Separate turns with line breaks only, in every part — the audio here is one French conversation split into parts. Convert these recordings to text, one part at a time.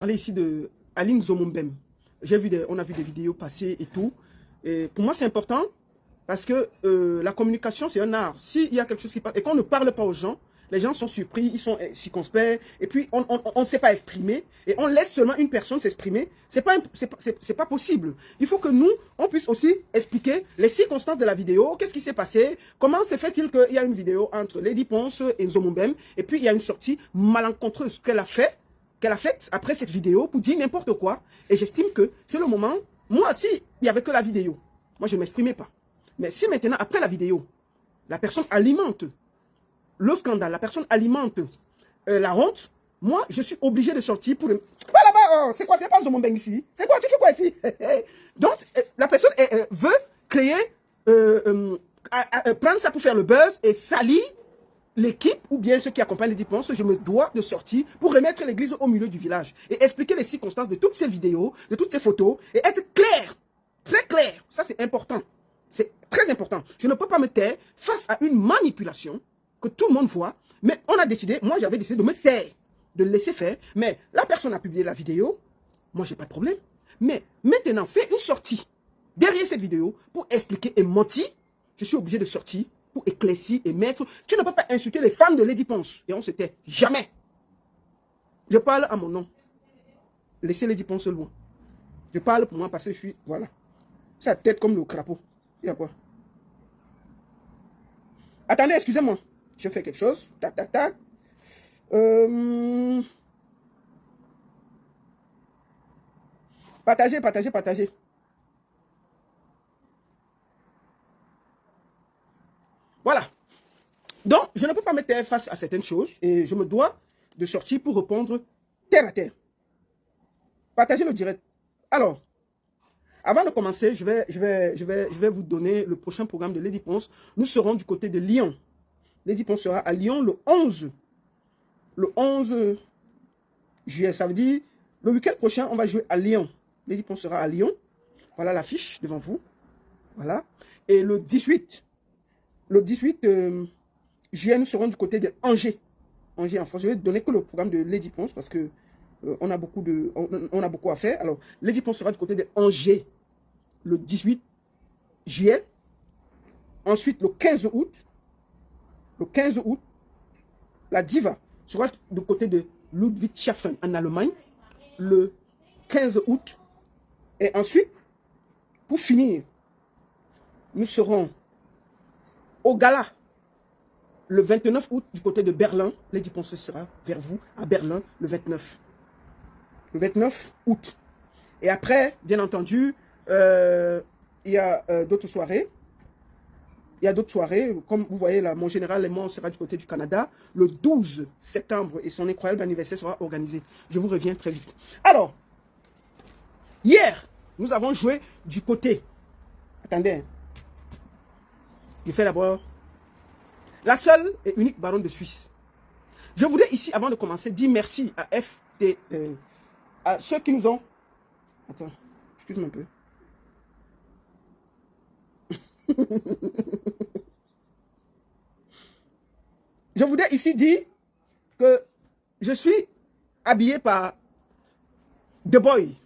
Parler ici de Aline Zomombem. On a vu des vidéos passer et tout. Et pour moi, c'est important parce que la communication, c'est un art. S'il y a quelque chose qui passe et qu'on ne parle pas aux gens, les gens sont surpris, ils sont circonspects, et puis on ne sait pas exprimer, et on laisse seulement une personne s'exprimer. C'est pas possible. Il faut que nous, on puisse aussi expliquer les circonstances de la vidéo, qu'est-ce qui s'est passé, comment se fait-il qu'il y a une vidéo entre Lady Ponce et Zomombem, et puis il y a une sortie malencontreuse qu'elle a faite après cette vidéo pour dire n'importe quoi. Et j'estime que c'est le moment, moi, si il n'y avait que la vidéo, moi je ne m'exprimais pas. Mais si maintenant, après la vidéo, la personne alimente le scandale, la personne alimente la honte, moi je suis obligé de sortir pour... Pas là-bas, oh, c'est quoi, c'est pas Zomombem ici? C'est quoi, tu fais quoi ici? Donc, la personne veut créer, prendre ça pour faire le buzz et salir l'équipe ou bien ceux qui accompagnent les Ponce. Je me dois de sortir pour remettre l'église au milieu du village et expliquer les circonstances de toutes ces vidéos, de toutes ces photos et être clair, très clair. Ça, c'est important. C'est très important. Je ne peux pas me taire face à une manipulation que tout le monde voit, mais on a décidé, moi j'avais décidé de me taire, de le laisser faire, mais la personne a publié la vidéo, moi j'ai pas de problème. Mais maintenant, fais une sortie derrière cette vidéo pour expliquer et mentir. Je suis obligé de sortir pour éclaircir et mettre... Tu ne peux pas insulter les fans de Lady Ponce. Et on se tait. Jamais. Je parle à mon nom. Laissez Lady Ponce loin. Je parle pour moi parce que je suis... Voilà. Ça tête comme le crapaud. Il y a quoi? Attendez, excusez-moi. Je fais quelque chose. Tac, tac, tac. Partagez, partagez, partagez. Voilà. Donc, je ne peux pas me taire face à certaines choses et je me dois de sortir pour répondre terre à terre. Partagez le direct. Alors, avant de commencer, je vais vous donner le prochain programme de Lady Ponce. Nous serons du côté de Lyon. Lady Ponce sera à Lyon le 11 juillet. Ça veut dire, le week-end prochain, on va jouer à Lyon. Lady Ponce sera à Lyon. Voilà l'affiche devant vous. Voilà. Et le 18 juillet, nous serons du côté de Angers. Angers en France. Je vais donner que le programme de Lady Ponce parce que on a beaucoup à faire. Alors, Lady Ponce sera du côté de Angers le 18 juillet. Ensuite, le 15 août. Le 15 août, la diva sera du côté de Ludwigshafen en Allemagne. Le 15 août. Et ensuite, pour finir, nous serons au gala le 29 août du côté de Berlin. Lady Ponce sera vers vous à Berlin le 29. Le 29 août. Et après, bien entendu, il y a d'autres soirées. Il y a d'autres soirées. Comme vous voyez là, mon général Léman sera du côté du Canada. Le 12 septembre et son incroyable anniversaire sera organisé. Je vous reviens très vite. Alors, hier, nous avons joué du côté... Attendez. Je fais d'abord la seule et unique baronne de Suisse. Je voudrais ici, avant de commencer, dire merci à FT, à ceux qui nous ont... Attends, excuse-moi un peu. Je voudrais ici dire que je suis habillé par The Boy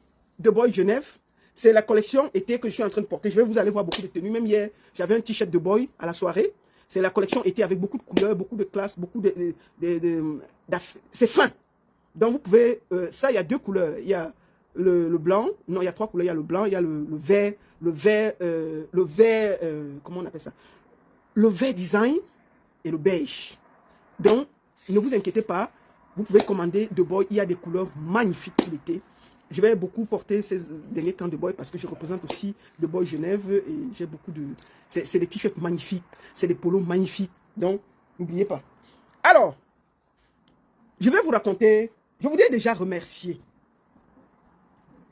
Genève. C'est la collection été que je suis en train de porter. Vous allez voir beaucoup de tenues. Même hier, j'avais un t-shirt de Boy à la soirée. C'est la collection été avec beaucoup de couleurs, beaucoup de classes, beaucoup c'est fin. Donc vous pouvez... ça, il y a deux couleurs. Il y a le blanc. Non, il y a trois couleurs. Il y a le blanc, il y a le vert. Comment on appelle ça? Le vert design et le beige. Donc, ne vous inquiétez pas. Vous pouvez commander de Boy. Il y a des couleurs magnifiques pour l'été. Je vais beaucoup porter ces derniers temps de Boy parce que je représente aussi de Boy Genève et j'ai beaucoup de... C'est des t-shirts magnifiques, c'est des polos magnifiques, donc n'oubliez pas. Alors, je vais vous raconter, je voudrais déjà remercier.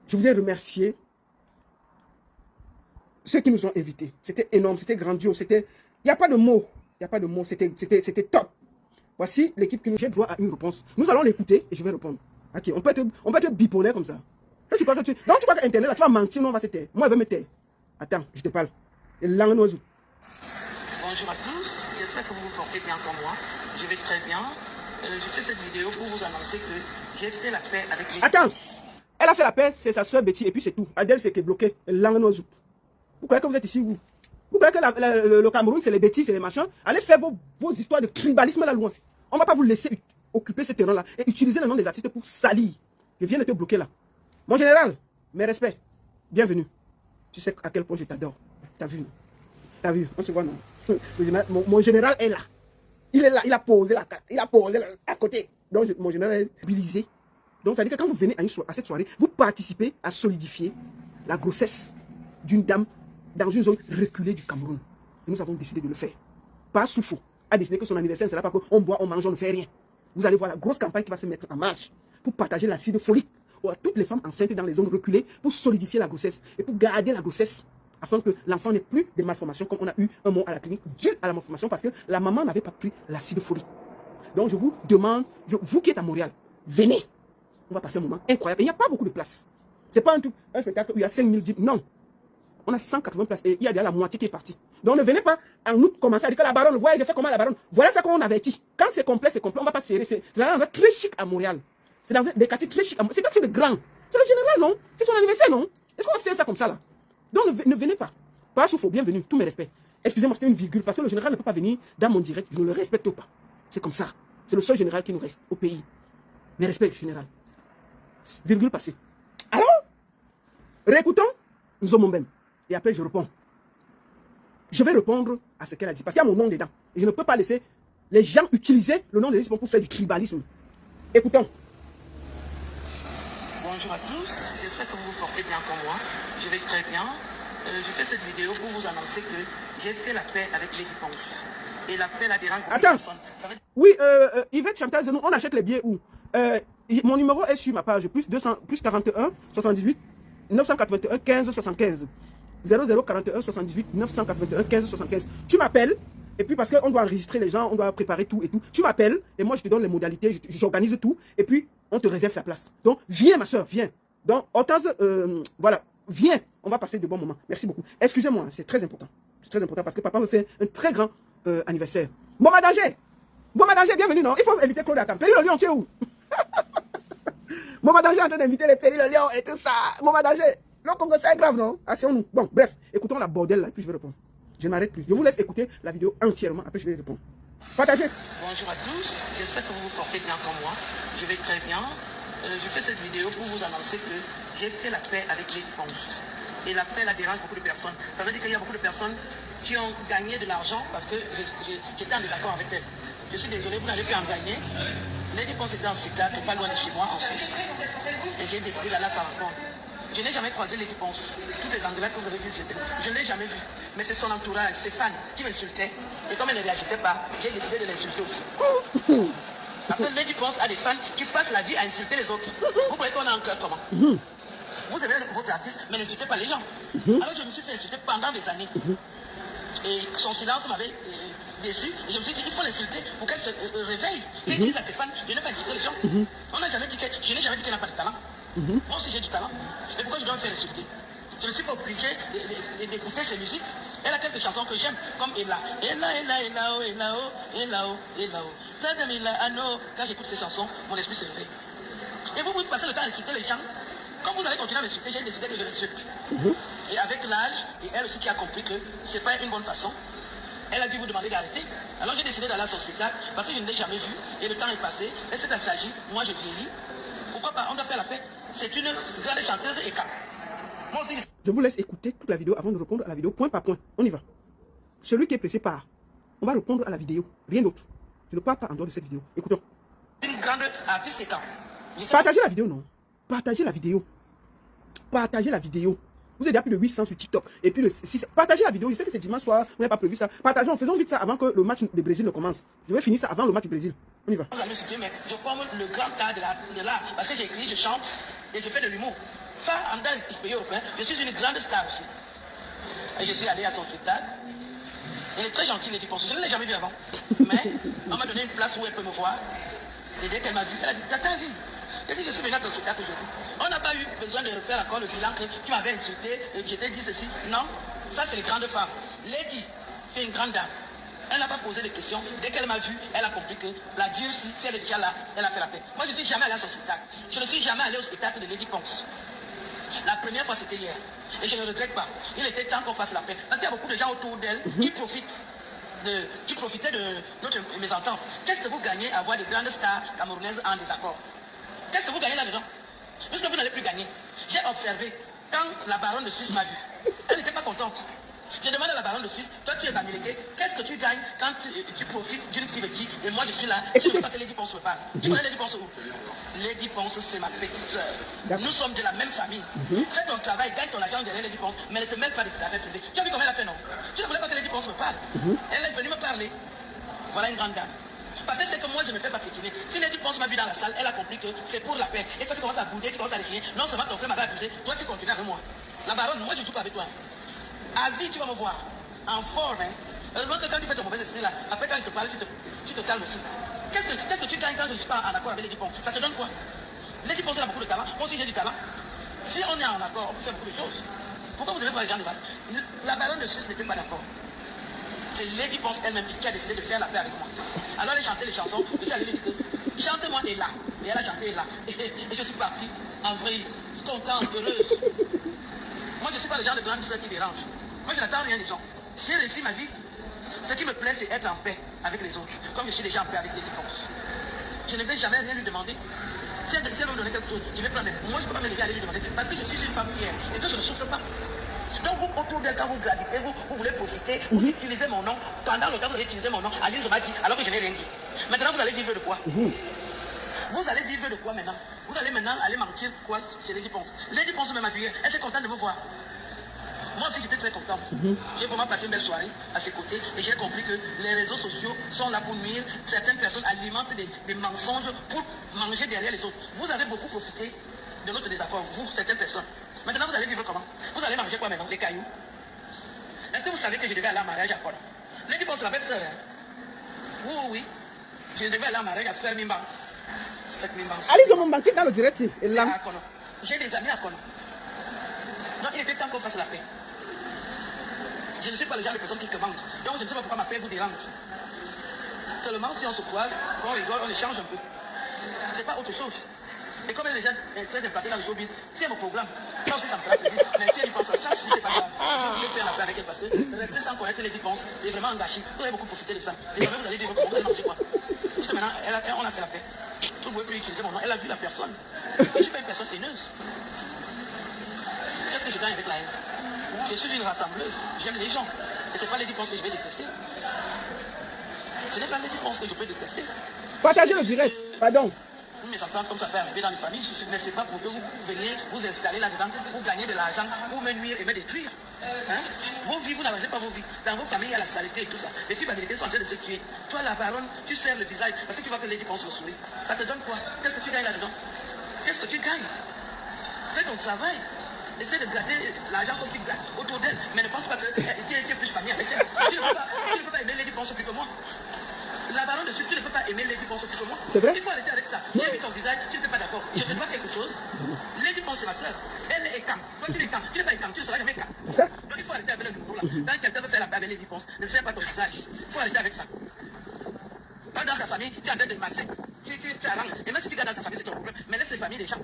Je voudrais remercier ceux qui nous ont invités. C'était énorme, c'était grandiose, c'était... Il n'y a pas de mots, il n'y a pas de mots, c'était top. Voici l'équipe qui nous... J'ai droit à une réponse. Nous allons l'écouter et je vais répondre. Ok, on peut être bipolaire comme ça. Donc tu crois qu'Internet, là, tu vas mentir, non, on va se taire. Moi, elle va me taire. Attends, je te parle. Bonjour
à tous, j'espère que vous vous portez bien comme moi. Je vais très bien. Je fais cette vidéo pour vous annoncer que j'ai fait la paix avec les...
Attends, Elle a fait la paix, c'est sa soeur Betty, et puis c'est tout. Adèle, c'est qui est bloqué. Vous croyez que vous êtes ici, vous croyez que le Cameroun, c'est les bêtises, c'est les machins? Allez faire vos histoires de tribalisme là loin. On ne va pas vous laisser occuper ce terrain-là et utiliser le nom des artistes pour salir. Je viens de te bloquer là. Mon général, mes respects, bienvenue. Tu sais à quel point je t'adore. T'as vu? T'as vu? On se voit, non? Mon général est là. Il est là, il a posé la carte, il a posé là, à côté. Donc mon général est mobilisé. Donc ça veut dire que quand vous venez à cette soirée, vous participez à solidifier la grossesse d'une dame dans une zone reculée du Cameroun. Et nous avons décidé de le faire. Pas Soufou a décidé que son anniversaire ne sera pas qu'on boit, on mange, on ne fait rien. Vous allez voir la grosse campagne qui va se mettre en marche pour partager l'acide folique à toutes les femmes enceintes dans les zones reculées pour solidifier la grossesse et pour garder la grossesse afin que l'enfant n'ait plus de malformations comme on a eu un mot à la clinique dû à la malformation parce que la maman n'avait pas pris l'acide folique. Donc je vous demande, vous qui êtes à Montréal, venez. On va passer un moment incroyable. Et il n'y a pas beaucoup de place. Ce n'est pas un spectacle où il y a 5000 dîmes. Non. On a 180 places et il y a déjà la moitié qui est partie. Donc ne venez pas en août commencer à dire que la baronne, voyez, j'ai fait comment la baronne. Voilà ce qu'on avait dit. Quand c'est complet, on ne va pas serrer. C'est dans un endroit très chic à Montréal. C'est dans des quartiers très chics. C'est quelque chose de grand. C'est le général, non? C'est son anniversaire, non? Est-ce qu'on va faire ça comme ça là? Donc ne venez pas. Pas Soufou, bienvenue, tous mes respects. Excusez-moi, c'était une virgule parce que le général ne peut pas venir dans mon direct. Je ne le respecte pas. C'est comme ça. C'est le seul général qui nous reste au pays. Mes respects, général. Virgule passée. Alors, réécoutons nous avons même. Et après, je réponds. Je vais répondre à ce qu'elle a dit. Parce qu'il y a mon nom dedans. Et je ne peux pas laisser les gens utiliser le nom de l'esprit pour faire du tribalisme. Écoutons.
Bonjour à tous. J'espère que vous vous portez bien comme moi. Je vais très bien. Je fais cette vidéo pour vous annoncer que j'ai fait la paix avec Lady Ponce. Et la paix la dérange beaucoup de personnes.
Oui, Yvette Chantal Zenou, on achète les billets où mon numéro est sur ma page, plus 41 78 981 15 75. 0041 78 981 15 75. Tu m'appelles, et puis parce qu'on doit enregistrer les gens, on doit préparer tout et tout. Tu m'appelles, et moi je te donne les modalités, j'organise tout, et puis on te réserve la place. Donc viens ma soeur, viens. Donc Hortense, voilà, viens, on va passer de bons moments. Merci beaucoup. Excusez-moi, c'est très important. C'est très important parce que papa me fait un très grand anniversaire. Bon Danger, bienvenue, non? Il faut éviter Claude Akam. Péri le lion, tu es où? Bon Danger est en train d'inviter les Péri le lion et tout ça. Bon Danger, le Congo c'est grave, non? Asseyons-nous. Bon, bref, écoutons la bordel là, et puis je vais répondre. Je n'arrête plus. Je vous laisse écouter la vidéo entièrement, après je vais répondre. Partagez.
Bonjour à tous, j'espère que vous vous portez bien comme moi. Je vais très bien. Je fais cette vidéo pour vous annoncer que j'ai fait la paix avec Lady Ponce. Et la paix la dérange beaucoup de personnes. Ça veut dire qu'il y a beaucoup de personnes qui ont gagné de l'argent parce que j'étais en désaccord avec elles. Je suis désolé, vous n'allez plus en gagner. Lady Ponce était en spectacle, pas loin de chez moi, en Suisse. Et j'ai découvert là sa rencontre. Je n'ai jamais croisé Lady Ponce. Toutes les Anglais que vous avez vues, c'était. Je ne l'ai jamais vu. Mais c'est son entourage, ses fans qui m'insultaient. Et comme elle ne réagissait pas, j'ai décidé de l'insulter aussi. Parce que Lady Ponce a des fans qui passent la vie à insulter les autres. Vous croyez qu'on a un cœur comment? Vous aimez votre artiste, mais n'insultez pas les gens. Alors je me suis fait insulter pendant des années. Et son silence m'avait déçu. Et je me suis dit, il faut l'insulter pour qu'elle se réveille. Et dise à ses fans, je n'ai pas insulté les gens. On n'a jamais dit que, je n'ai jamais dit qu'elle n'a pas de talent. Moi aussi j'ai du talent. Et pourquoi je dois me faire insulter? Je ne suis pas obligé d'écouter ses musiques. Elle a quelques chansons que j'aime, comme Ella. Quand j'écoute ces chansons, mon esprit se réveille. Et vous passez le temps à insulter les gens. Quand vous avez continué à m'insulter, j'ai décidé que je l'insulte. Et avec l'âge, et elle aussi qui a compris que ce n'est pas une bonne façon, elle a dû vous demander d'arrêter. Alors j'ai décidé d'aller à son spectacle parce que je ne l'ai jamais vu. Et le temps est passé. Elle s'est assagi. Moi, je vieillis. Pourquoi pas? On doit faire la paix. C'est une grande chanteuse et cap. Moi aussi.
Je vous laisse écouter toute la vidéo avant de répondre à la vidéo point par point. On y va. Celui qui est pressé part. On va répondre à la vidéo. Rien d'autre. Je ne parle pas en dehors de cette vidéo. Écoutons.
Une grande artiste et cap.
Partagez la vidéo, non? Partagez la vidéo. Partagez la vidéo. Vous êtes déjà plus de 800 sur TikTok. Et puis, partagez la vidéo. Je sais que c'est dimanche soir. Vous n'avez pas prévu ça. Partageons. Faisons vite ça avant que le match du Brésil ne commence. Je vais finir ça avant le match du Brésil. On y va.
Vous allez citer, mais je forme le grand art de l'art. Parce que j'écris, je chante et je fais de l'humour. Ça, en dans les pays européens, je suis une grande star aussi. Et je suis allé à son spectacle. Elle est très gentille, Lady Ponce. Je ne l'ai jamais vue avant. Mais on m'a donné une place où elle peut me voir. Et dès qu'elle m'a vu, elle a dit, t'as vu? J'ai dit, je suis venu à ton spectacle aujourd'hui. On n'a pas eu besoin de refaire encore le bilan que tu m'avais insulté et que je t'ai dit ceci. Non, ça c'est les grandes femmes. Lady, tu es une grande dame. Elle n'a pas posé de questions. Dès qu'elle m'a vu, elle a compris que la Dieu, si elle est déjà là, elle a fait la paix. Moi, je ne suis jamais allé à son spectacle. Je ne suis jamais allé au spectacle de Lady Ponce. La première fois, c'était hier. Et je ne regrette pas. Il était temps qu'on fasse la paix. Parce qu'il y a beaucoup de gens autour d'elle qui profitaient de notre mésentente. Qu'est-ce que vous gagnez à voir des grandes stars camerounaises en désaccord? Qu'est-ce que vous gagnez là-dedans? Puisque vous n'allez plus gagner. J'ai observé, quand la baronne de Suisse m'a vu, elle n'était pas contente. Je demande à la baronne de Suisse, toi tu es Bamileke, qu'est-ce que tu gagnes quand tu profites d'une fille de qui, et moi je suis là, je ne veux pas que Lady Ponce me parle. Tu connais Lady Ponce où? Lady Ponce, c'est ma petite sœur. Nous sommes de la même famille. Fais ton travail, gagne ton argent derrière Lady Ponce, mais ne te mêle pas de ses affaires privées. Tu as vu comment elle a fait, non? Tu ne voulais pas que Lady Ponce me parle. Elle est venue me parler. Voilà une grande dame. Parce que c'est que moi je ne fais pas piétiner. Si Lady Ponce m'a vu dans la salle, elle a compris que c'est pour la paix. Et toi tu commences à bouder, tu commences à déchirer. Non seulement ton frère m'avait abusé, toi tu continues avec moi. La baronne, moi je ne joue pas avec toi. À vie, tu vas me voir. En forme, hein. Heureusement que quand tu fais ton mauvais esprit là, après quand il te parle, tu te calmes aussi. Qu'est-ce que tu gagnes quand je ne suis pas en accord avec Lady Ponce? Ça te donne quoi? Lady Ponce a beaucoup de talent. Moi aussi j'ai du talent. Si on est en accord, on peut faire beaucoup de choses. Pourquoi vous avez fait les gens de vagues? La baronne de Suisse n'était pas d'accord. C'est Lady Ponce elle-même qui a décidé de faire la paix avec moi. Alors elle chantait les chansons, je suis allé lui dire que chante-moi et là. Et elle a chanté et là. Et je suis parti en vrai, contente, heureuse. Moi je ne suis pas le genre de grande sœur qui dérange. Moi je n'attends rien des gens. J'ai réussi ma vie. Ce qui me plaît c'est être en paix avec les autres. Comme je suis déjà en paix avec Lady Ponce. Je ne vais jamais rien lui demander. Si elle veut me donner quelque chose, je vais prendre. Moi je ne peux pas me lever à aller lui demander. Parce que je suis une femme fière et que je ne souffre pas. Donc vous, autour d'elle, quand vous gravitez, vous voulez profiter, vous utilisez mon nom. Pendant le temps, vous allez utiliser mon nom. Aline m'a dit, alors que je n'ai rien dit. Maintenant, vous allez vivre de quoi? Vous allez vivre de quoi maintenant? Vous allez maintenant aller mentir quoi chez Lady Ponce? Lady Ponce même a vu, elle était contente de me voir. Moi aussi, j'étais très contente. J'ai vraiment passé une belle soirée à ses côtés et j'ai compris que les réseaux sociaux sont là pour nuire. Certaines personnes alimentent des mensonges pour manger derrière les autres. Vous avez beaucoup profité de notre désaccord, vous, certaines personnes. Maintenant, vous allez vivre comment? Vous allez manger quoi maintenant? Des cailloux? Est-ce que vous savez que je devais aller en mariage à Kona? Lady Ponce, la belle sœur. Oui, oui, oui. Je devais aller en mariage à Frère Mimba.
Allez, je m'en manqué dans le direct. Et là.
J'ai des amis à Kona. Non, il était temps qu'on fasse la paix. Je ne suis pas le genre de personne qui commande. Donc je ne sais pas pourquoi ma paix vous dérange. Seulement si on se croise, on rigole, on échange un peu. C'est pas autre chose. Et comme les gens sont très implantés dans le showbiz, c'est mon programme. Ça aussi, ça me fera plaisir. Mais si elle y pense à ça, c'est pas grave. Je voulais faire la paix avec elle parce que rester sans connaître les dépenses, c'est vraiment un gâchis. Vous avez beaucoup profité de ça. Et vous allez vivre comment? Vous allez manger quoi? Parce que maintenant, on a fait la paix. Vous ne pouvez plus utiliser mon nom. Elle a vu la personne. Je ne suis pas une personne haineuse. Qu'est-ce que je gagne avec la haine? Je suis une rassembleuse. J'aime les gens. Et ce n'est pas les dépenses que je vais détester. Ce n'est pas les dépenses que je peux détester.
Partagez le direct. Pardon.
Vous me entendez comme ça peut arriver dans les familles. Mais ce n'est pas pour que vous veniez vous installer là-dedans, pour gagner de l'argent, pour me nuire et me détruire. Hein? Vos vies, vous n'arrangez pas vos vies. Dans vos familles, il y a la saleté et tout ça. Les filles américaines sont en train de se tuer. Toi, la baronne, tu serres le visage parce que tu vois que les dépenses le sourire. Ça te donne quoi? Qu'est-ce que tu gagnes là-dedans? Qu'est-ce que tu gagnes? Fais ton travail. Essaie de gratter l'argent comme tu grattes autour d'elle. Mais ne pense pas que tu es plus famille avec elle. Tu ne peux pas aimer Lady Ponce plus que moi. La baronne de Suisse, tu ne peux pas aimer Lady Ponce plus que moi.
C'est vrai?
Il faut arrêter avec ça. J'ai vu ton visage, tu n'es pas d'accord. Je te dois quelque chose. Lady Ponce, c'est ma soeur. Elle est calme. Toi, tu es calme. Tu n'es pas calme. Tu ne seras jamais calme.
C'est ça?
Donc il faut arrêter avec le nouveau là. Quand quelqu'un veut faire la paix avec Lady Ponce, ne serre pas ton visage. Il faut arrêter avec ça. Pas dans ta famille, tu es en train de masser. Tu arranges. Et même si tu gardes dans ta famille, c'est ton problème. Mais laisse les familles des gens.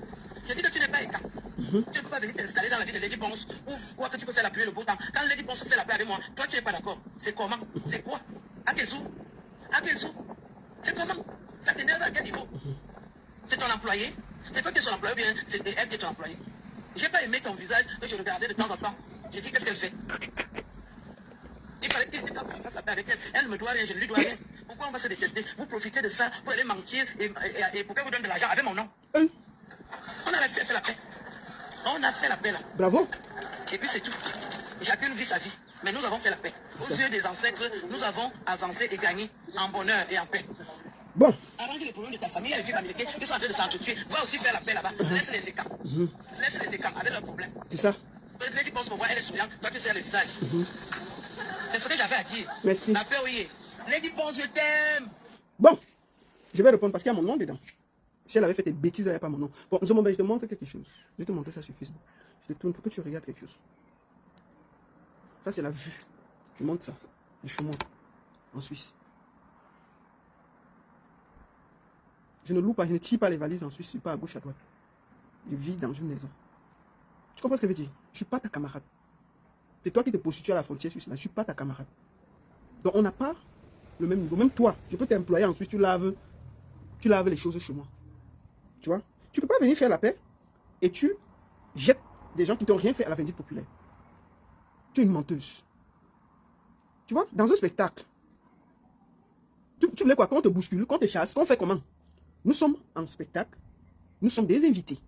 Je dis que tu n'es pas éteint. Tu ne peux pas venir t'installer dans la vie de Lady Ponce ou voir que tu peux faire la pluie et le beau temps. Quand Lady Ponce fait la paix avec moi, toi tu n'es pas d'accord. C'est comment? C'est quoi? À quel sou? À quel sou? C'est comment? Ça t'énerve à quel niveau? C'est ton employé? C'est toi qui es son employé ou bien c'est elle qui est ton employé? J'ai pas aimé ton visage que je regardais de temps en temps. J'ai dit qu'est-ce qu'elle fait? Il fallait que tu fasses la paix avec elle. Elle ne me doit rien, je ne lui dois rien. Pourquoi on va se détester? Vous profitez de ça pour aller mentir et pour qu'elle vous donne de l'argent avec mon nom. On a fait la paix. On a fait la paix là.
Bravo.
Et puis c'est tout. Chacune vit sa vie. Mais nous avons fait la paix. Aux yeux des ancêtres, nous avons avancé et gagné en bonheur et en paix.
Bon.
Arrange les problèmes de ta famille, les filles américaines qui sont en train de s'entretuer. Va aussi faire la paix là-bas. Laisse les écans. Laisse les écans avec leurs problèmes.
C'est ça.
Peut-être qu'ils pensent me voir, elle est souriante. Toi, tu serres le visage. C'est ce que j'avais à dire.
Merci.
La paix, oui. Lady Ponce, je t'aime.
Bon. Je vais répondre parce qu'il y a mon nom dedans. Si elle avait fait des bêtises, il n'y a pas mon nom. Bon, je te montre quelque chose. Je vais te montrer ça sur Facebook. Je te tourne pour que tu regardes quelque chose. Ça, c'est la vue. Je montre ça. Je montre. en Suisse. Je ne loue pas, je ne tire pas les valises en Suisse, je ne suis pas à gauche, à droite. Je vis dans une maison. Tu comprends ce que je veux dire? Je ne suis pas ta camarade. C'est toi qui te prostitues à la frontière suisse, là. Je ne suis pas ta camarade. Donc on n'a pas le même niveau. Même toi, je peux t'employer en Suisse, tu laves les choses chez moi. Tu vois? Tu ne peux pas venir faire la paix et tu jettes des gens qui t'ont rien fait à la vindicte populaire. Tu es une menteuse. Tu vois? Dans un spectacle, tu voulais quoi? Qu'on te bouscule, qu'on te chasse, qu'on fait comment? Nous sommes en spectacle, nous sommes des invités.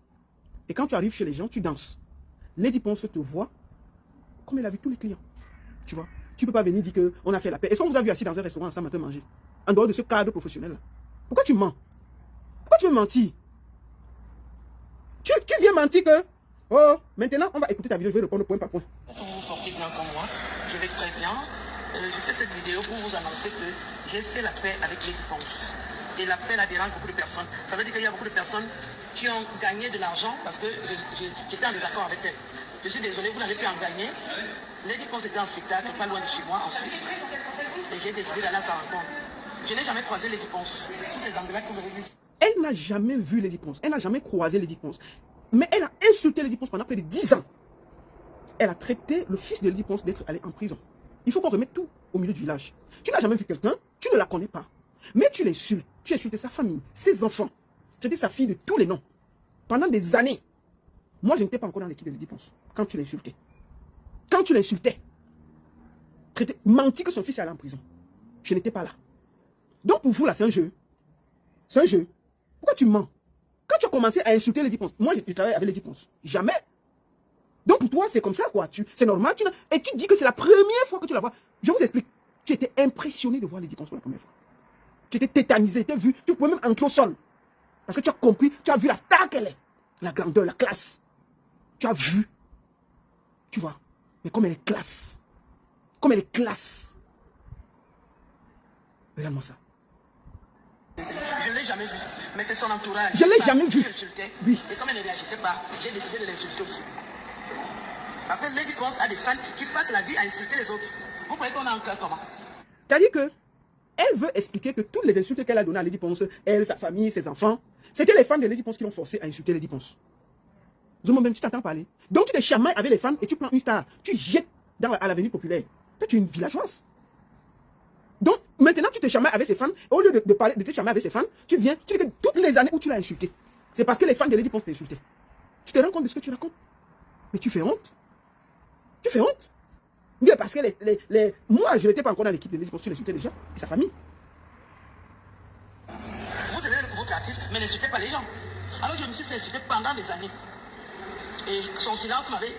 Et quand tu arrives chez les gens, tu danses. Lady Ponce te voit comme elle a vu tous les clients. Tu vois? Tu ne peux pas venir dire qu'on a fait la paix. Est-ce qu'on vous a vu assis dans un restaurant ensemble à te manger? En dehors de ce cadre professionnel-là. Pourquoi tu mens? Pourquoi tu veux mentir? Tu viens mentir que... Oh, maintenant, on va écouter ta vidéo, je vais répondre point par point.
Vous vous portez bien comme moi, je vais très bien. Je fais cette vidéo pour vous annoncer que j'ai fait la paix avec Lady Ponce. Et la paix, la dérange beaucoup de personnes. Ça veut dire qu'il y a beaucoup de personnes qui ont gagné de l'argent parce que j'étais en désaccord avec elle. Je suis désolé, vous n'allez plus en gagner. Lady Ponce était en spectacle, pas loin de chez moi, en Suisse. Et j'ai décidé d'aller à sa rencontre. Je n'ai jamais croisé Lady Ponce. Toutes les engueulades que vous avez vues.
Elle n'a jamais vu Lady Ponce. Elle n'a jamais croisé Lady Ponce. Mais elle a insulté Lady Ponce pendant près de 10 ans. Elle a traité le fils de Lady Ponce d'être allé en prison. Il faut qu'on remette tout au milieu du village. Tu n'as jamais vu quelqu'un, tu ne la connais pas. Mais tu l'insultes. Tu insultes sa famille, ses enfants. Tu étais sa fille de tous les noms. Pendant des années. Moi, je n'étais pas encore dans l'équipe de Lady Ponce. Quand tu l'insultais. Quand tu l'insultais. Menti que son fils est allé en prison. Je n'étais pas là. Donc pour vous, là, c'est un jeu. C'est un jeu. Pourquoi tu mens? Quand tu as commencé à insulter Lady Ponce, moi, je travaille avec Lady Ponce. Jamais. Donc pour toi, c'est comme ça, quoi. C'est normal. Et tu dis que c'est la première fois que tu la vois. Je vous explique. Tu étais impressionné de voir Lady Ponce pour la première fois. Tu étais tétanisé, tu as vu. Tu pouvais même entrer au sol. Parce que tu as compris, tu as vu la star qu'elle est. La grandeur, la classe. Tu as vu. Tu vois. Mais comme elle est classe. Comme elle est classe. Regarde-moi ça.
Je ne l'ai jamais vu, mais c'est son entourage.
Je ne l'ai jamais vu.
Oui. Et comme elle ne réagissait pas, j'ai décidé de l'insulter aussi. Parce que Lady Ponce a des fans qui passent la vie à insulter les autres. Vous croyez qu'on a encore comment?
C'est-à-dire que elle veut expliquer que toutes les insultes qu'elle a données à Lady Ponce, elle, sa famille, ses enfants, c'était les fans de Lady Ponce qui l'ont forcé à insulter Lady Ponce. Zomomben, tu t'entends parler. Donc tu te chamailles avec les fans et tu prends une star. Tu jettes à l'avenue populaire. Toi, tu es une villageoise. Donc, maintenant, tu te chamailles avec ses fans. Au lieu de te chamailler avec ses fans, tu viens, tu dis que toutes les années où tu l'as insulté, c'est parce que les fans de Lady Ponce t'ont insulté. Tu te rends compte de ce que tu racontes? Mais tu fais honte. Tu fais honte. Mais parce que moi, je n'étais pas encore dans l'équipe de Lady Ponce, tu l'insultais déjà, et sa famille.
Vous aimez votre artiste, mais n'insultez pas les gens. Alors je me suis fait insulter pendant des années. Et son silence m'avait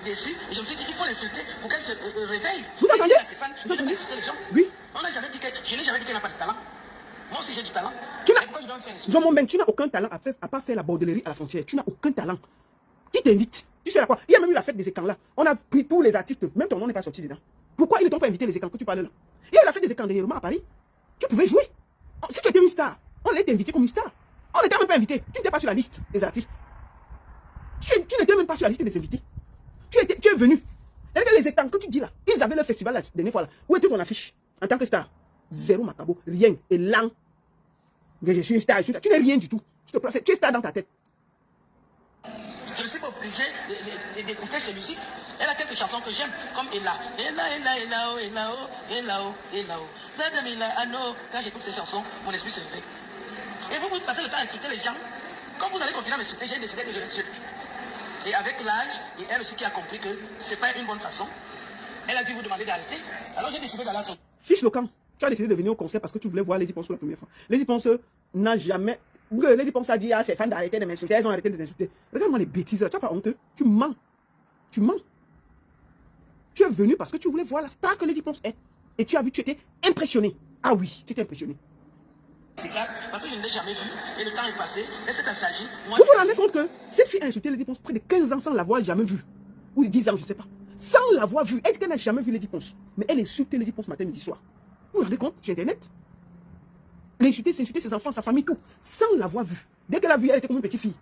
déçu. Et je me suis dit, il faut l'insulter pour qu'elle se réveille.
Vous entendez?
Vous entendez? Les gens.
Oui.
Je n'ai jamais dit qu'elle n'a pas de talent. Moi aussi, j'ai du talent.
Tu n'as aucun talent à part faire la bordellerie à la frontière. Tu n'as aucun talent. Qui t'invite? Tu sais à quoi? Il y a même eu la fête des écrans là. On a pris tous les artistes. Même ton nom n'est pas sorti dedans. Pourquoi ils ne t'ont pas invité les écrans que tu parles là? Il y a eu la fête des écrans dernièrement à Paris. Tu pouvais jouer. Si tu étais une star, on allait t'inviter comme une star. On n'était même pas invité. Tu n'étais pas sur la liste des artistes. Tu n'étais même pas sur la liste des invités. Tu es venu. Et les écrans que tu dis là, ils avaient le festival la dernière fois là. Où était ton affiche en tant que star? Zéro macabo, rien. Et lent. Je suis une star, je suis une star. Tu n'es rien du tout. Tu es star dans ta tête.
Je ne suis pas obligé d'écouter ces musiques. Elle a quelques chansons que j'aime, comme Ella. Ella, Ella, Ella, oh, Ella, oh, Ella, oh, Ella, oh. Quand j'écoute ces chansons, mon esprit se réveille. Et vous passez le temps à insulter les gens. Quand vous allez continuer à m'insulter, j'ai décidé de l'insulter. Et avec l'âge, et elle aussi qui a compris que ce n'est pas une bonne façon, elle a dû vous demander d'arrêter. Alors j'ai décidé d'aller à son...
Fiche le camp. Tu as décidé de venir au concert parce que tu voulais voir Lady Ponce pour la première fois. Lady Ponce n'a jamais... Lady Ponce a dit à ses fans d'arrêter de m'insulter. Elles ont arrêté de t'insulter. Regarde-moi les bêtises là. Tu n'as pas honte. Tu mens. Tu mens. Tu es venu parce que tu voulais voir la star que Lady Ponce est. Et tu as vu, tu étais impressionné. Ah oui, tu étais impressionné.
Parce que je ne l'ai jamais vu. Et le temps est passé. Et c'est un s'agit.
Vous vous rendez compte que cette fille a insulté Lady Ponce près de 15 ans sans l'avoir jamais vue. Ou 10 ans, je ne sais pas. Sans l'avoir vue. Elle dit qu'elle n'a jamais vu Lady Ponce. Mais elle insulte Lady Ponce matin, midi, soir. Vous vous rendez compte sur Internet? L'insulter, c'est insulter ses enfants, sa famille, tout. Sans l'avoir vue. Dès qu'elle a vu, elle était comme une petite fille.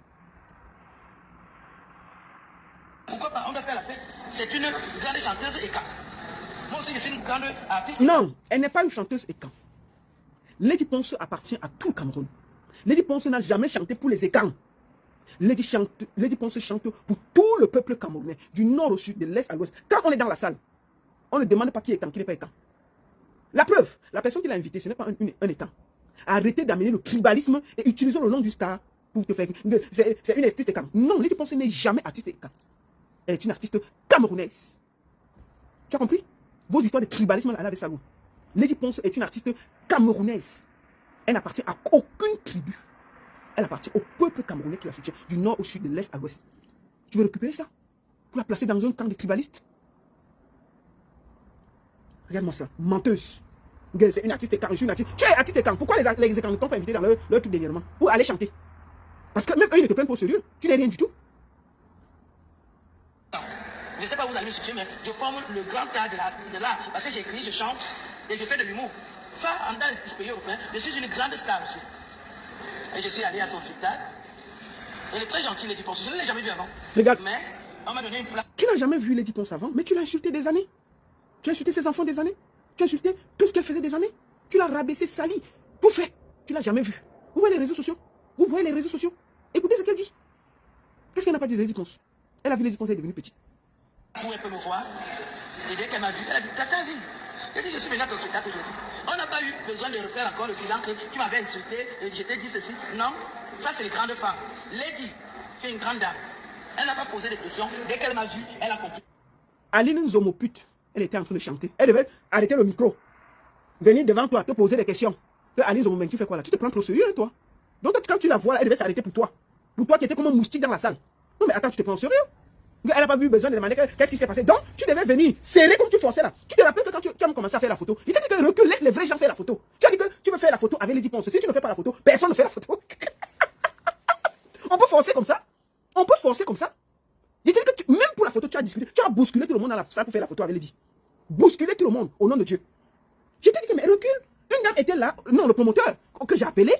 Pourquoi pas? On doit faire la paix. C'est une grande chanteuse et Moi aussi, je suis une grande artiste.
Non, elle n'est pas une chanteuse écan. Lady Ponce appartient à tout le Cameroun. Lady Ponce n'a jamais chanté pour les écans. Lady Ponce chante pour tout le peuple camerounais, du nord au sud, de l'est à l'ouest. Quand on est dans la salle, on ne demande pas qui est écan, qui n'est pas écan. La preuve, la personne qui l'a invité, ce n'est pas un écan. Arrêtez d'amener le tribalisme et utilisons le nom du star pour te faire... C'est une artiste écan. Non, Lady Ponce n'est jamais artiste écan. Elle est une artiste camerounaise. Tu as compris? Vos histoires de tribalisme à la Salou. Lady Ponce est une artiste camerounaise. Elle n'appartient à aucune tribu. Elle appartient au peuple camerounais qui la soutient, du nord au sud, de l'est à l'ouest. Tu veux récupérer ça pour la placer dans un camp de tribalistes? Regarde-moi ça, menteuse. C'est une artiste écan, je suis une artiste. Tu es artiste écan. Pourquoi les écans ne t'ont pas invité dans leur truc dernièrement pour aller chanter? Parce que même eux, ils ne te prennent pas au sérieux. Tu n'es rien du tout.
Je ne sais pas où vous allez me situer, mais je forme le grand tas de l'art. Parce que j'écris, je chante et je fais de l'humour. Ça, en dans les pays européens, je suis une grande star aussi. Et je suis allé à son spectacle. Elle est très gentille, Lady Ponce. Je ne l'ai jamais vue avant.
Regarde.
Mais on m'a donné une place.
Tu n'as jamais vu Lady Ponce avant, mais tu l'as insulté des années. Tu as insulté ses enfants des années. Tu as insulté tout ce qu'elle faisait des années. Tu l'as rabaissé, sali, tout fait. Tu l'as jamais vu. Vous voyez les réseaux sociaux? Vous voyez les réseaux sociaux? Écoutez ce qu'elle dit. Qu'est-ce qu'elle n'a pas dit de Lady Ponce? Elle a vu Lady Ponce, elle est devenue petite.
Où elle peut me voir. Et dès qu'elle m'a vu, elle a dit, Tata, viens. J'ai dit, je suis venu à ton spectacle aujourd'hui. On n'a pas eu besoin de refaire encore le bilan que tu m'avais insulté et je t'ai dit ceci. Non, ça c'est les grandes femmes. Lady, tu es une grande dame. Elle n'a pas posé de questions. Dès qu'elle m'a vu, elle a compris.
Aline Nzomopute, elle était en train de chanter. Elle devait arrêter le micro. Venir devant toi, te poser des questions. Aline Nzomopute, tu fais quoi là? Tu te prends trop sérieux, hein, toi? Donc quand tu la vois là, elle devait s'arrêter pour toi. Pour toi qui étais comme un moustique dans la salle. Non mais attends, tu te prends au sérieux? Elle n'a pas eu besoin de demander qu'est-ce qui s'est passé. Donc, tu devais venir serrer comme tu forçais là. Tu te rappelles que quand tu as commencé à faire la photo, il t'a dit que recule, laisse les vrais gens faire la photo. Tu as dit que tu veux faire la photo avec Lady Ponce. Si tu ne fais pas la photo, personne ne fait la photo. On peut forcer comme ça. On peut forcer comme ça. Il t'a dit que même pour la photo, tu as discuté. Tu as bousculé tout le monde dans la salle pour faire la photo avec Lady. Bousculer tout le monde au nom de Dieu. Je t'ai dit que mais recule. Une dame était là, non, le promoteur que j'ai appelé.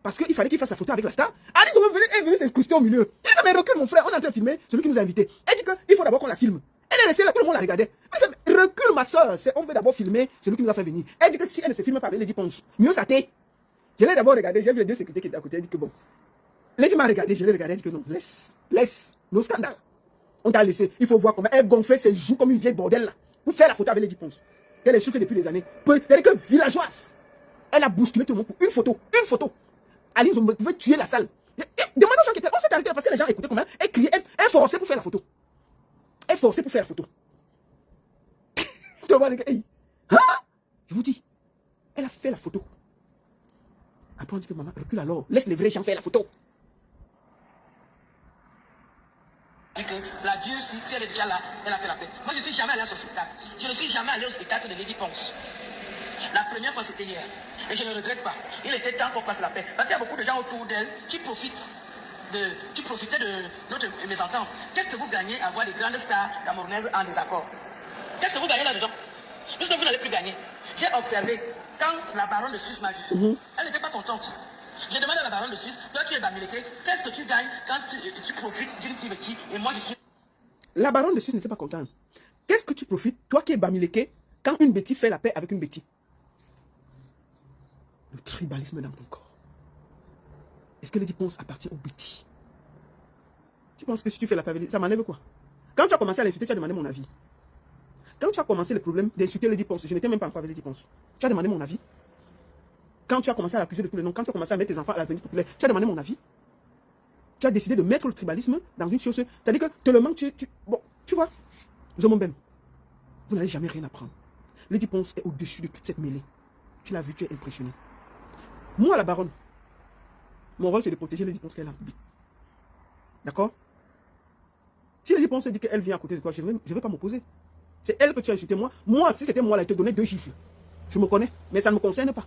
Parce qu'il fallait qu'il fasse sa photo avec la star. Ali est venu s'incruster au milieu. Il dit, mais recule mon frère, on est en train de filmer celui qui nous a invités. Elle dit qu'il faut d'abord qu'on la filme. Elle est restée là, tout le monde la regardait. Elle dit, mais recule ma soeur, on veut d'abord filmer celui qui nous a fait venir. Elle dit que si elle ne se filme pas avec Lady Ponce, mieux ça t'est. Je l'ai d'abord regardé, j'ai vu les deux sécurités qui étaient à côté. Elle dit que bon. Lady m'a regardé, je l'ai regardé, elle dit que non, laisse, nos scandales. On t'a laissé, il faut voir comment elle gonflait ses joues comme une vieille bordel là. Pour faire la photo avec Lady Ponce. Elle est choquée depuis des années. Elle est que villageoise. Elle a bousculé tout le monde pour une photo. Une photo. Aline Zombo pouvait tuer la salle. Demande aux gens qui étaient. On s'est arrêté parce que les gens écoutaient comment elle criait. Elle forçait pour faire la photo. Elle forçait pour faire la photo. Tu vois les gars. Hein? Je vous dis. Elle a fait la photo. Après on dit que maman recule alors. Laisse les vrais gens faire la photo.
Que la Dieu, si elle est déjà là, elle a fait la paix. Moi, je ne suis jamais allé à son spectacle. Je ne suis jamais allé au spectacle de Lady Ponce. La première fois, c'était hier. Et je ne regrette pas. Il était temps qu'on fasse la paix. Parce qu'il y a beaucoup de gens autour d'elle qui profitaient de notre mésentente. Qu'est-ce que vous gagnez à voir les grandes stars camerounaises en désaccord? Qu'est-ce que vous gagnez là-dedans? Puisque vous n'allez plus gagner. J'ai observé, quand la baronne de Suisse m'a vu, elle n'était pas contente. J'ai demandé à la baronne de Suisse, toi qui es Bamileke, qu'est-ce que tu gagnes quand tu profites d'une fille qui, et moi je suis...
La baronne de Suisse n'était pas contente. Qu'est-ce que tu profites, toi qui es Bamileke, quand une Betty fait la paix avec une Betty? Le tribalisme dans ton corps. Est-ce que Lady Ponce appartient au Betty? Tu penses que si tu fais la paix avec Lady, ça m'enlève quoi? Quand tu as commencé à l'insulter, tu as demandé mon avis. Quand tu as commencé le problème d'insulter Lady Ponce, je n'étais même pas encore avec Lady Ponce. Tu as demandé mon avis. Quand tu as commencé à l'accuser de tous les noms, quand tu as commencé à mettre tes enfants à l'avenir populaire, tu as demandé mon avis. Tu as décidé de mettre le tribalisme dans une chose. C'est-à-dire que tellement bon, tu vois, Zomombem, vous n'allez jamais rien apprendre. Lady Ponce est au-dessus de toute cette mêlée. Tu l'as vu, tu es impressionné. Moi, la baronne, mon rôle c'est de protéger Lady Ponce qu'elle a en public. D'accord? Si Lady Ponce dit qu'elle vient à côté de toi, je ne vais pas m'opposer. C'est elle que tu as insulté moi. Moi, si c'était moi, elle te donnait 2 gifles. Je me connais, mais ça ne me concerne pas.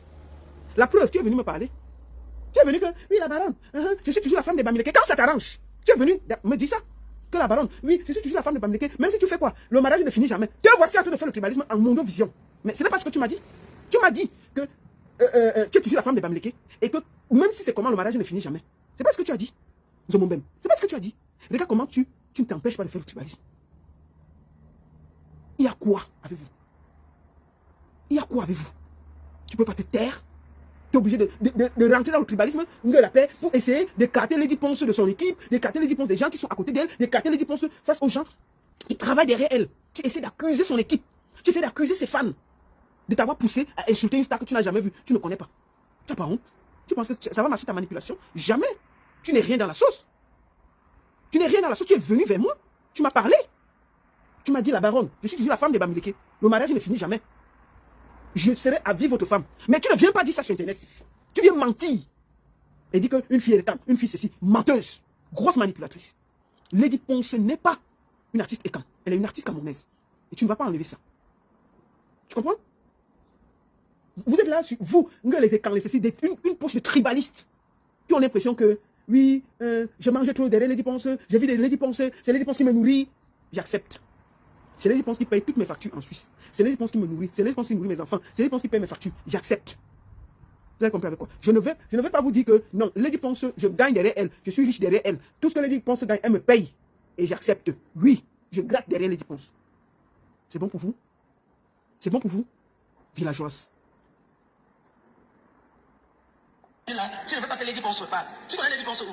La preuve, tu es venu me parler. Tu es venu que, oui, la baronne, je suis toujours la femme de Bamileke. Quand ça t'arrange, tu es venu me dire ça. Que la baronne, oui, je suis toujours la femme de Bamileke. Même si tu fais quoi, le mariage ne finit jamais. Te voici en train de faire le tribalisme en monovision. Mais ce n'est pas ce que tu m'as dit. Tu m'as dit que tu es toujours la femme de Bamileke. Et que même si c'est comment, le mariage ne finit jamais. C'est pas ce que tu as dit. Zomombem. C'est pas ce que tu as dit. Regarde comment tu ne t'empêches pas de faire le tribalisme. Il y a quoi avec vous? Il y a quoi avec vous? Tu ne peux pas te taire. Tu es obligé de rentrer dans le tribalisme de la paix pour essayer d'écarter les dépenses de son équipe, d'écarter les dépenses des gens qui sont à côté d'elle, d'écarter les dépenses face aux gens qui travaillent derrière elle. Tu essaies d'accuser son équipe. Tu essaies d'accuser ses fans de t'avoir poussé à insulter une star que tu n'as jamais vue. Tu ne connais pas. Tu n'as pas honte? Tu penses que ça va marcher ta manipulation? Jamais. Tu n'es rien dans la sauce. Tu n'es rien dans la sauce. Tu es venu vers moi. Tu m'as parlé. Tu m'as dit, la baronne, je suis toujours la femme de Bamileke. Le mariage ne finit jamais. Je serai à vie votre femme. Mais tu ne viens pas dire ça sur Internet. Tu viens mentir. Et dire qu'une fille est écante, une fille ceci. Menteuse. Grosse manipulatrice. Lady Ponce n'est pas une artiste écante. Elle est une artiste camerounaise. Et tu ne vas pas enlever ça. Tu comprends? Vous êtes là, vous, les écans, les ceci, une poche de tribalistes qui ont l'impression que, oui, je mange trop derrière Lady Ponce, j'ai vu des Lady Ponce, c'est Lady Ponce qui me nourrit. J'accepte. C'est Lady Ponce qui paye toutes mes factures en Suisse. C'est Lady Ponce qui me nourrit. C'est Lady Ponce qui nourrit mes enfants. C'est Lady Ponce qui paye mes factures. J'accepte. Vous avez compris avec quoi? Je ne vais pas vous dire que non, Lady Ponce, je gagne derrière elle. Je suis riche derrière elle. Tout ce que Lady Ponce gagne, elle me paye. Et j'accepte. Oui, je gratte derrière Lady Ponce. C'est bon pour vous? C'est bon pour vous? Villageoise.
Tu ne veux pas que Lady Ponce parle. Tu connais Lady Ponce où?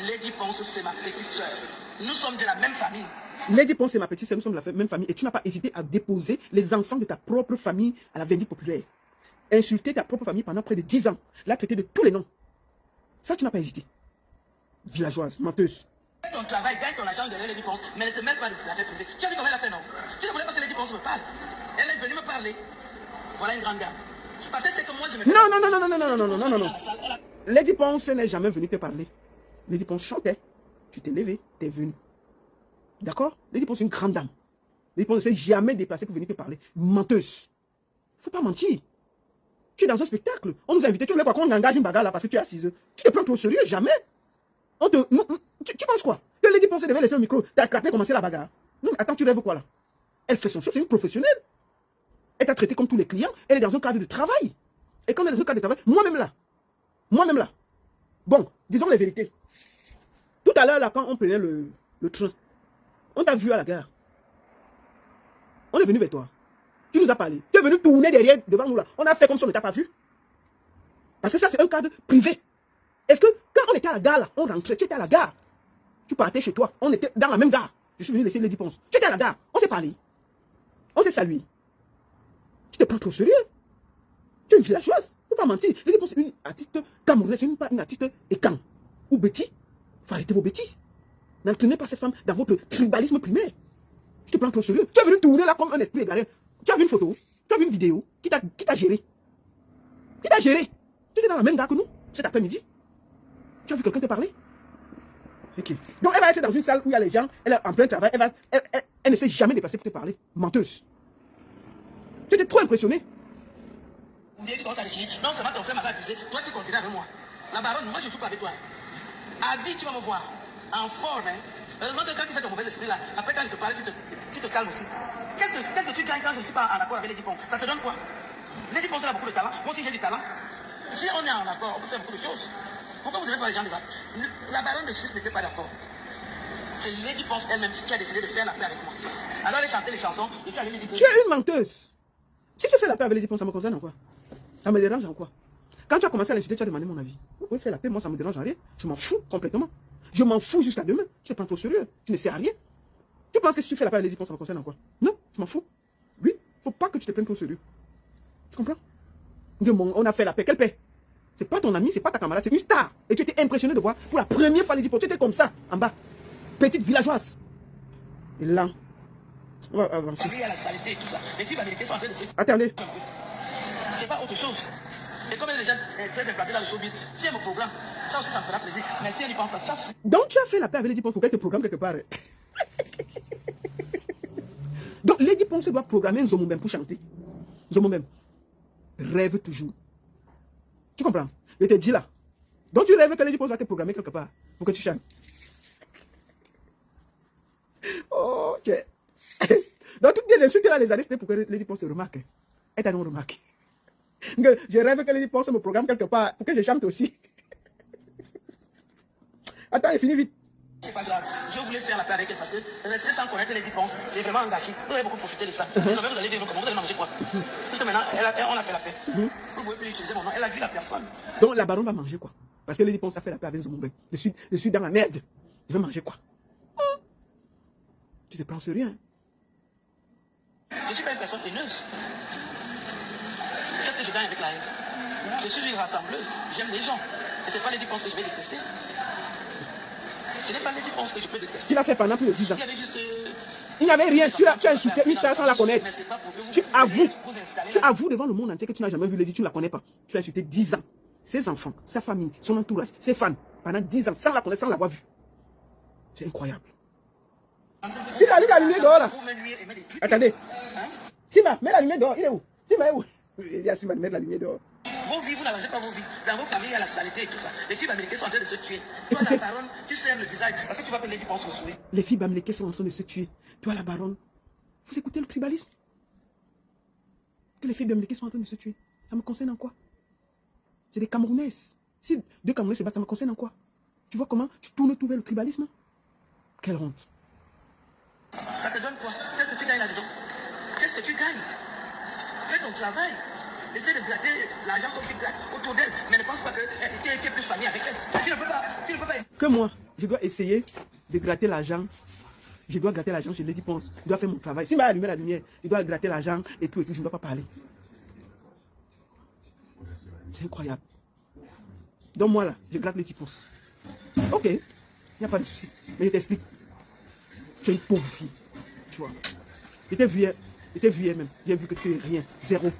Lady Ponce, c'est ma petite soeur. Nous sommes de la même famille.
Lady Ponce et ma petite sœur, nous sommes de la même famille. Et tu n'as pas hésité à déposer les enfants de ta propre famille à la vindicte populaire. Insulter ta propre famille pendant près de 10 ans. La traiter de tous les noms. Ça, tu n'as pas hésité. Villageoise, menteuse.
Ton travail, gagne ton argent derrière Lady Ponce, mais ne te mêle pas de l'affaire privée. Tu as vu comment elle a fait, non? Tu ne voulais pas que Lady Ponce me parle. Elle est venue me parler. Voilà une grande dame. Parce que c'est que moi, je me...
Non. Lady Ponce n'est jamais venue te parler. Lady Ponce chantait. Tu t'es levé, tu es venu. D'accord? Lady Ponce est une grande dame. Lady Ponce ne s'est jamais déplacée pour venir te parler. Menteuse. Faut pas mentir. Tu es dans un spectacle. On nous a invités. Tu voulais quoi qu'on engage une bagarre là parce que tu es assise. Tu te prends trop au sérieux? Jamais. Tu penses quoi? Que Lady Ponce devait laisser le micro. T'as attrapé, commencer la bagarre. Non, attends, tu rêves quoi là? Elle fait son show, c'est une professionnelle. Elle t'a traité comme tous les clients. Elle est dans un cadre de travail. Et quand elle est dans un cadre de travail, moi-même là. Bon, disons les vérités. Tout à l'heure, là, quand on prenait le train, on t'a vu à la gare. On est venu vers toi. Tu nous as parlé. Tu es venu tourner derrière, devant nous là. On a fait comme si on ne t'a pas vu. Parce que ça, c'est un cadre privé. Est-ce que quand on était à la gare là, on rentrait, tu étais à la gare. Tu partais chez toi. On était dans la même gare. Je suis venu laisser Lady Ponce. Tu étais à la gare. On s'est parlé. On s'est salué. Tu te prends trop au sérieux. Tu es une villageoise. Faut pas mentir. Lady Ponce, c'est une artiste camerounaise, c'est pas une artiste écan. Ou bêtise. Faut arrêter vos bêtises. N'entraînez pas cette femme dans votre tribalisme primaire. Tu te prends trop au sérieux. Tu es venu tourner là comme un esprit égaré. Tu as vu une photo, tu as vu une vidéo. Qui t'a géré? Qui t'a géré? Tu étais dans la même gare que nous, cet après-midi. Tu as vu quelqu'un te parler? Ok. Donc elle va être dans une salle où il y a les gens, elle est en plein travail, elle ne s'est jamais déplacée pour te parler. Menteuse. Tu étais trop impressionné.
Non, ça va ton frère m'avait accusé. Toi, tu continues avec moi. La baronne, moi, je ne joue pas avec toi. À vie, tu vas me voir. En forme, hein. Heureusement que quand tu fais ton mauvais esprit là, après quand je te parle, tu te calmes aussi. Qu'est-ce que tu gagnes quand je ne suis pas en accord avec Lady Ponce? Ça te donne quoi? Lady Ponce a beaucoup de talent. Moi aussi, j'ai du talent. Si on est en accord, on peut faire beaucoup de choses. Pourquoi vous devez faire les gens de ça? La baronne de Suisse n'était pas d'accord. C'est Lady Ponce elle-même qui a décidé de faire la paix avec moi. Alors elle chantait les chansons, et ça allait lui dire que...
Tu es une menteuse. Si tu fais la paix avec Lady Ponce, ça me concerne en quoi? Ça me dérange en quoi? Quand tu as commencé à l'insulter, tu as demandé mon avis. Vous pouvez faire la paix, moi ça me dérange en rien. Je m'en fous complètement. Je m'en fous jusqu'à demain. Tu te prends trop sérieux. Tu ne sais à rien. Tu penses que si tu fais la paix avec Lady Ponce, ça me concerne en quoi? Non, je m'en fous. Oui, faut pas que tu te prennes trop sérieux. Tu comprends? On a fait la paix. Quelle paix? C'est pas ton ami, c'est pas ta camarade, c'est une star. Et tu étais impressionné de voir pour la première fois Lady Ponce. Tu étais comme ça, en bas. Petite villageoise. Et là, on va avancer.
Il y a la saleté et tout ça. Les filles américaines sont en train de se...
Attendez.
C'est pas autre chose. Et comme les gens très implantés dans le showbiz, si elle me programme, ça aussi ça me fera plaisir. Mais si elle y pense à ça...
Donc tu as fait la paix avec Lady Ponce pour qu'elle te programme quelque part. Donc Lady Ponce doit programmer un Zomomem pour chanter. Zomomem. Rêve toujours. Tu comprends? Je te dis là. Donc tu rêves que Lady Ponce va te programmer quelque part pour que tu chantes. Ok. Donc toutes les insultes qu'elle a les années, c'était pour que Lady Ponce se remarque. Elle t'a donc remarqué. Je rêve que Lady Ponce me programme quelque part pour que je chante aussi. Attends, il finit vite.
C'est pas grave. Je voulais faire la paix avec elle parce que rester sans connaître les dépenses, c'est vraiment engagé. Vous avez beaucoup profité de ça. Désormais, vous allez vivre comment? Vous allez manger quoi? Parce que maintenant, on a fait la paix. Vous pouvez plus utiliser mon nom. Elle a vu la personne.
Donc la baronne va manger quoi? Parce que les dépenses, ça fait la paix avec Zoumoubé. Je suis dans la merde. Je vais manger quoi? Tu ne penses rien.
Je ne suis pas une personne haineuse. Qu'est-ce que je gagne avec la haine? Je suis une rassembleuse. J'aime les gens. Et ce n'est pas les dépenses que je vais détester. Ce n'est pas les dépenses que je peux détester.
Tu l'as fait pendant plus de 10 ans.
Il y avait juste...
Il n'y avait rien. Tu as insulté une star sans la connaître. Tu avoues devant le monde entier que tu n'as jamais vu Lady, tu ne la connais pas. Tu l'as insulté 10 ans. Ses enfants, sa famille, son entourage, ses fans, pendant 10 ans, sans la connaître, sans l'avoir vue. C'est incroyable. Simba, mets la lumière dehors là. Attendez. Simba, mets la lumière dehors. Il est où? Simba est où? Il y a Simba, mettre la lumière dehors.
Vos vies, vous n'arrangez pas vos vies. Dans vos familles, il y a la saleté et tout ça. Les filles américaines sont en train de se tuer. Toi, la baronne, tu serres le visage. Parce que tu vas que les dépenses au sourire.
Les filles bamlékées sont en train de se tuer. Toi, la baronne, vous écoutez le tribalisme? Que les filles bamlékées sont en train de se tuer. Ça me concerne en quoi? C'est des Camerounaises. Si 2 Camerounais se battent, ça me concerne en quoi? Tu vois comment tu tournes tout vers le tribalisme? Quelle honte.
Ça te donne quoi? Qu'est-ce que tu gagnes là-dedans? Qu'est-ce que tu gagnes? Fais ton travail. Essaie de gratter l'argent comme tu grattes autour d'elle. Mais ne pense pas que tu es plus famille avec elle. Tu ne peux pas.
Que moi, je dois essayer de gratter l'argent. Je dois gratter l'argent, je l'ai dit, pense. Je dois faire mon travail. Si je vais allumer la lumière, je dois gratter l'argent et tout, je ne dois pas parler. C'est incroyable. Donc moi là, je gratte les 10%. Ok, il n'y a pas de souci. Mais je t'explique. Tu es une pauvre fille. Tu vois. Je t'ai vu hier même. J'ai vu que tu es rien. Zéro.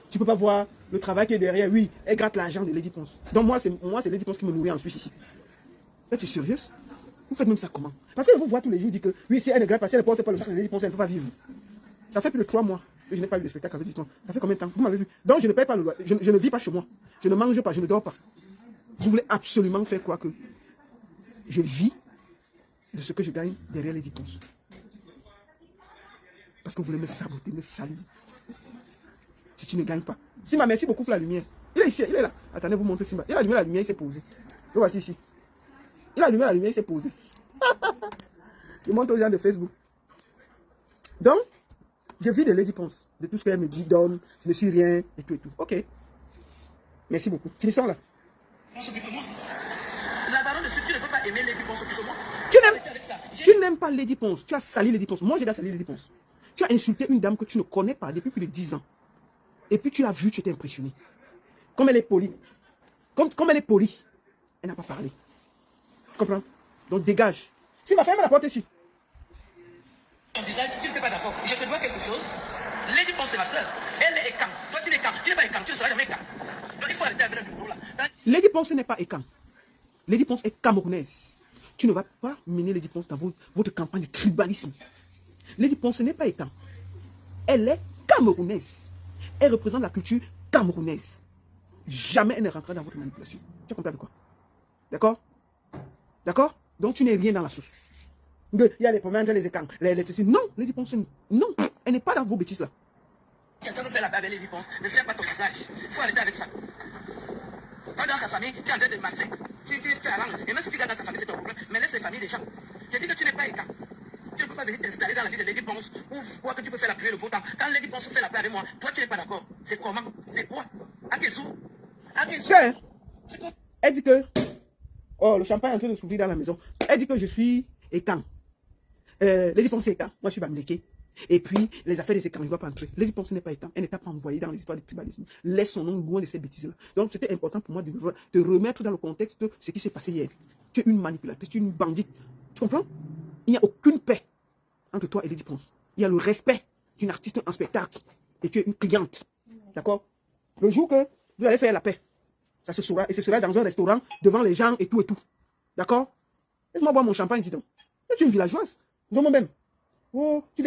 Tu ne peux pas voir le travail qui est derrière. Oui, elle gratte l'argent de Lady Ponce. Donc moi, c'est Lady Ponce qui me nourrit en Suisse ici. Là, tu es sérieuse? Vous faites même ça comment? Parce que vous voyez tous les jours dire que oui, si elle ne gratte pas, si elle ne porte pas le sac de Lady Ponce, elle ne peut pas vivre. Ça fait plus de 3 mois que je n'ai pas eu de spectacle avec Lady Ponce. Ça fait combien de temps? Vous m'avez vu. Donc je ne paye pas le loyer. Je ne vis pas chez moi. Je ne mange pas, je ne dors pas. Vous voulez absolument faire quoi que je vis de ce que je gagne derrière Lady Ponce. Parce que vous voulez me saboter, me salir. Si tu ne gagnes pas. Simba, merci beaucoup pour la lumière. Il est ici, il est là. Attendez, vous montrez Simba. Il a allumé la lumière, il s'est posé. Le voici ici. Il a allumé la lumière, il s'est posé. Je montre aux gens de Facebook. Donc, je vis de Lady Ponce. De tout ce qu'elle me dit, donne, je ne suis rien, et tout et tout. Ok. Merci beaucoup. Finissons là.
La baronne de ce tu ne peux pas aimer Lady Ponce plus que moi.
Tu n'aimes pas Lady Ponce. Tu as sali Lady Ponce. Moi, j'ai déjà sali Lady Ponce. Tu as insulté une dame que tu ne connais pas depuis plus de 10 ans. Et puis tu l'as vue, tu étais impressionné. Comme elle est polie. Comme elle est polie, elle n'a pas parlé. Tu comprends? Donc dégage. Si ma femme la porte ici.
Ton visage, tu n'es pas d'accord. Je te dois quelque chose. Lady Ponce, c'est ma soeur. Elle est Ekam. Toi, tu n'es Ekam. Tu n'es pas Ekam. Tu ne seras jamais Ekam. Donc il faut arrêter avec le boulot là.
Lady Ponce n'est pas Ekam. Lady Ponce est camerounaise. Tu ne vas pas mener Lady Ponce dans votre campagne de tribalisme. Lady Ponce n'est pas Ekam. Elle est camerounaise. Elle représente la culture camerounaise. Jamais elle ne rentrera dans votre manipulation. Tu as compris avec quoi? D'accord? D'accord? Donc tu n'es rien dans la sauce. Il y a les problèmes entre les écrans. Non, Lady Ponce, non. Elle n'est pas dans vos bêtises là.
Quelqu'un veut faire la paix avec Lady Ponce. Ne serre pas ton visage. Il faut arrêter avec ça. Toi, dans ta famille, tu es en train de masser. Tu arranges. Et même si tu gardes dans ta famille, c'est ton problème. Mais laisse les familles des gens. Je dis que tu n'es pas état. Tu ne peux pas venir t'installer dans la vie de Lady Ponce pour voir que tu peux faire la pluie et le beau temps. Quand Lady Ponce fait la paix avec moi, toi, tu n'es pas d'accord. C'est comment? C'est quoi? À quel jour?
Elle dit que... Oh, le champagne est en train de s'ouvrir dans la maison. Elle dit que je suis écan. Lady Ponce est écan. Moi, je suis bamléké. Et puis, les affaires des écans, je ne dois pas entrer. Lady Ponce n'est pas écan. Elle n'est pas envoyée dans les histoires de tribalisme. Laisse son nom loin de ces bêtises-là. Donc, c'était important pour moi de remettre dans le contexte de ce qui s'est passé hier. Tu es une manipulatrice, tu es une bandite. Tu comprends? Il n'y a aucune paix entre toi et Lady Ponce. Il y a le respect d'une artiste en spectacle. Et tu es une cliente. D'accord? Le jour que vous allez faire la paix, ça se saura. Et ce sera dans un restaurant, devant les gens et tout et tout. D'accord? Laisse-moi boire mon champagne, dis donc. Tu es une villageoise. Dis-moi même. Oh, tu